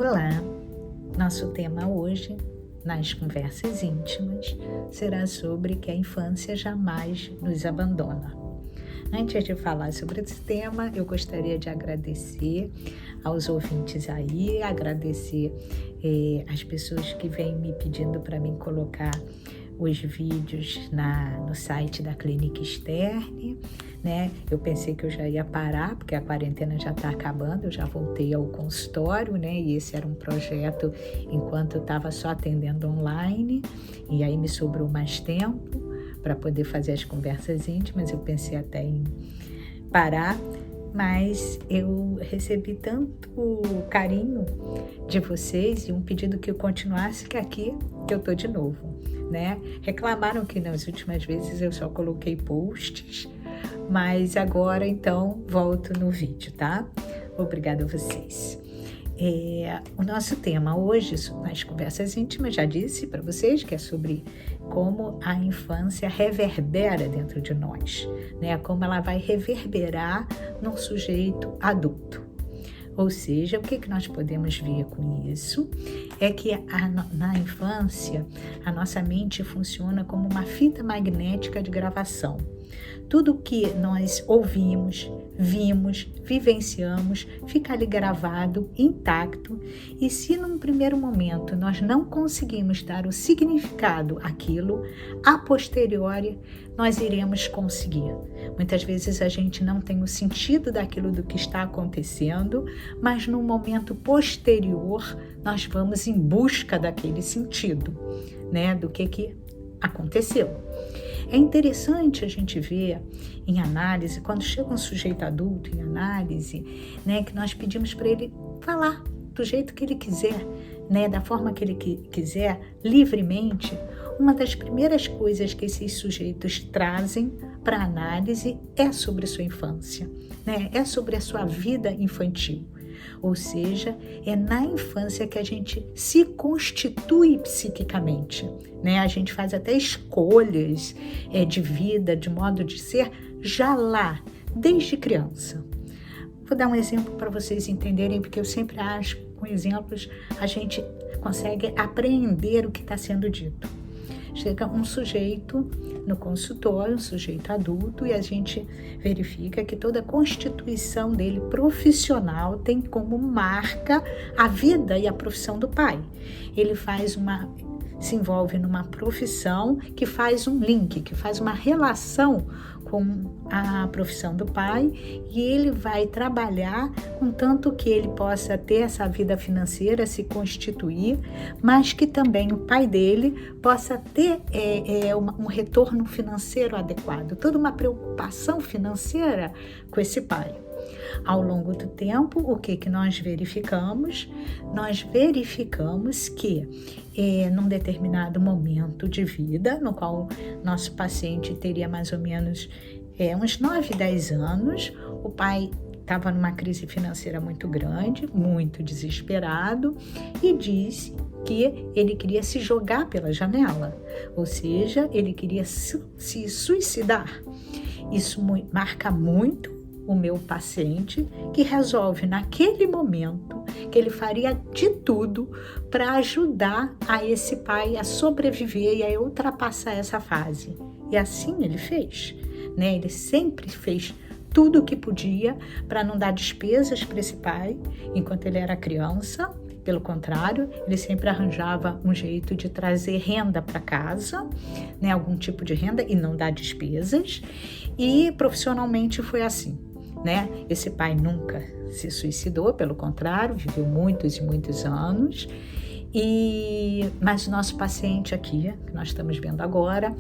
Olá! Nosso tema hoje, nas conversas íntimas, será sobre que a infância jamais nos abandona. Antes de falar sobre esse tema, eu gostaria de agradecer aos ouvintes aí, agradecer as pessoas que vêm me pedindo para mim colocar os vídeos no site da Clínica Stern, né? Eu pensei que eu já ia parar, porque a quarentena já está acabando, eu já voltei ao consultório, né? E esse era um projeto enquanto eu estava só atendendo online, e aí me sobrou mais tempo para poder fazer as conversas íntimas. Eu pensei até em parar, mas eu recebi tanto carinho de vocês e um pedido que eu continuasse, que aqui eu tô de novo, né? Reclamaram que nas últimas vezes eu só coloquei posts, mas agora então volto no vídeo, tá? Obrigada a vocês. O nosso tema hoje, nas conversas íntimas, já disse para vocês que é sobre como a infância reverbera dentro de nós, né? Como ela vai reverberar num sujeito adulto. Ou seja, o que nós podemos ver com isso é que na infância a nossa mente funciona como uma fita magnética de gravação. Tudo que nós ouvimos, vimos, vivenciamos, fica ali gravado, intacto, e se num primeiro momento nós não conseguimos dar o significado àquilo, a posteriori nós iremos conseguir. Muitas vezes a gente não tem o sentido daquilo do que está acontecendo, mas no momento posterior nós vamos em busca daquele sentido, né, do que aconteceu. É interessante a gente ver em análise, quando chega um sujeito adulto em análise, né, que nós pedimos para ele falar do jeito que ele quiser, né, da forma que ele quiser, livremente. Uma das primeiras coisas que esses sujeitos trazem para análise é sobre sua infância, né, é sobre a sua vida infantil. Ou seja, é na infância que a gente se constitui psiquicamente, né? A gente faz até escolhas de vida, de modo de ser, já lá, desde criança. Vou dar um exemplo para vocês entenderem, porque eu sempre acho que com exemplos a gente consegue apreender o que está sendo dito. Chega um sujeito no consultório, um sujeito adulto, e a gente verifica que toda a constituição dele profissional tem como marca a vida e a profissão do pai. Ele se envolve numa profissão que faz um link, que faz uma relação com a profissão do pai, e ele vai trabalhar com tanto que ele possa ter essa vida financeira, se constituir, mas que também o pai dele possa ter um retorno financeiro adequado, toda uma preocupação financeira com esse pai. Ao longo do tempo, o que nós verificamos? Nós verificamos que num determinado momento de vida, no qual nosso paciente teria mais ou menos uns 9, 10 anos, o pai estava numa crise financeira muito grande, muito desesperado, e disse que ele queria se jogar pela janela, ou seja, ele queria se suicidar. Isso marca muito o meu paciente, que resolve naquele momento que ele faria de tudo para ajudar a esse pai a sobreviver e a ultrapassar essa fase. E assim ele fez, né? Ele sempre fez tudo o que podia para não dar despesas para esse pai enquanto ele era criança. Pelo contrário, ele sempre arranjava um jeito de trazer renda para casa, né? Algum tipo de renda, e não dar despesas. E profissionalmente foi assim, né? Esse pai nunca se suicidou, pelo contrário, viveu muitos e muitos anos. Mas o nosso paciente aqui, que nós estamos vendo agora,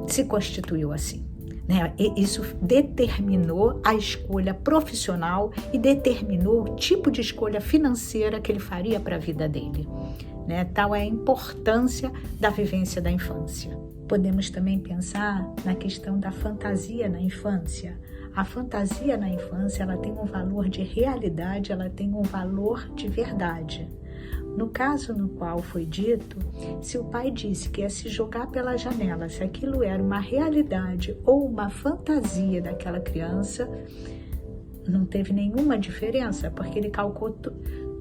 se constituiu assim, né? E isso determinou a escolha profissional e determinou o tipo de escolha financeira que ele faria para a vida dele, né? Tal é a importância da vivência da infância. Podemos também pensar na questão da fantasia na infância. A fantasia na infância, ela tem um valor de realidade, ela tem um valor de verdade. No caso no qual foi dito, se o pai disse que ia se jogar pela janela, se aquilo era uma realidade ou uma fantasia daquela criança, não teve nenhuma diferença, porque ele calculou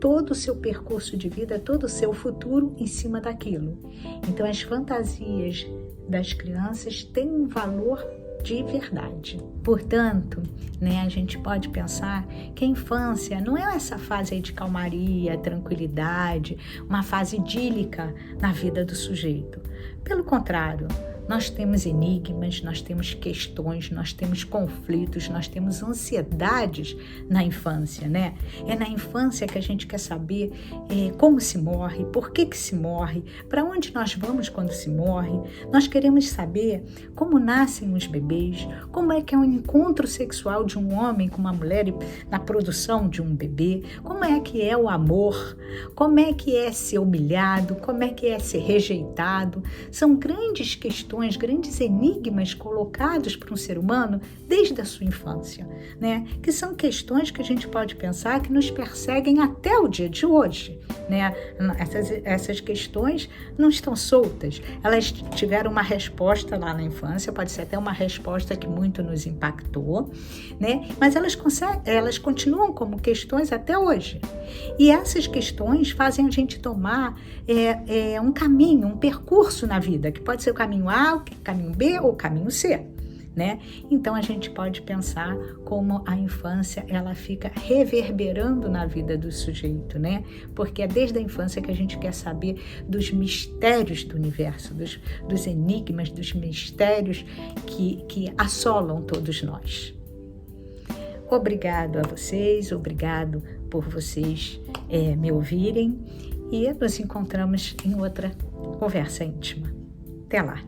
todo o seu percurso de vida, todo o seu futuro em cima daquilo. Então, as fantasias das crianças têm um valor de verdade. Portanto, a gente pode pensar que a infância não é essa fase aí de calmaria, tranquilidade, uma fase idílica na vida do sujeito. Pelo contrário, nós temos enigmas, nós temos questões, nós temos conflitos, nós temos ansiedades na infância, né? É na infância que a gente quer saber como se morre, por que se morre, para onde nós vamos quando se morre. Nós queremos saber como nascem os bebês, como é que é o encontro sexual de um homem com uma mulher na produção de um bebê, como é que é o amor, como é que é ser humilhado, como é que é ser rejeitado. São grandes questões, grandes enigmas colocados para um ser humano desde a sua infância, né? Que são questões que a gente pode pensar que nos perseguem até o dia de hoje, né? Essas questões não estão soltas, elas tiveram uma resposta lá na infância, pode ser até uma resposta que muito nos impactou, né? Mas elas continuam como questões até hoje. E essas questões fazem a gente tomar um caminho, um percurso na vida, que pode ser o caminho A, o caminho B ou o caminho C, né? Então a gente pode pensar como a infância ela fica reverberando na vida do sujeito, né? Porque é desde a infância que a gente quer saber dos mistérios do universo, dos enigmas, dos mistérios que assolam todos nós. Obrigado a vocês, obrigado por vocês me ouvirem e nos encontramos em outra conversa íntima. Até lá!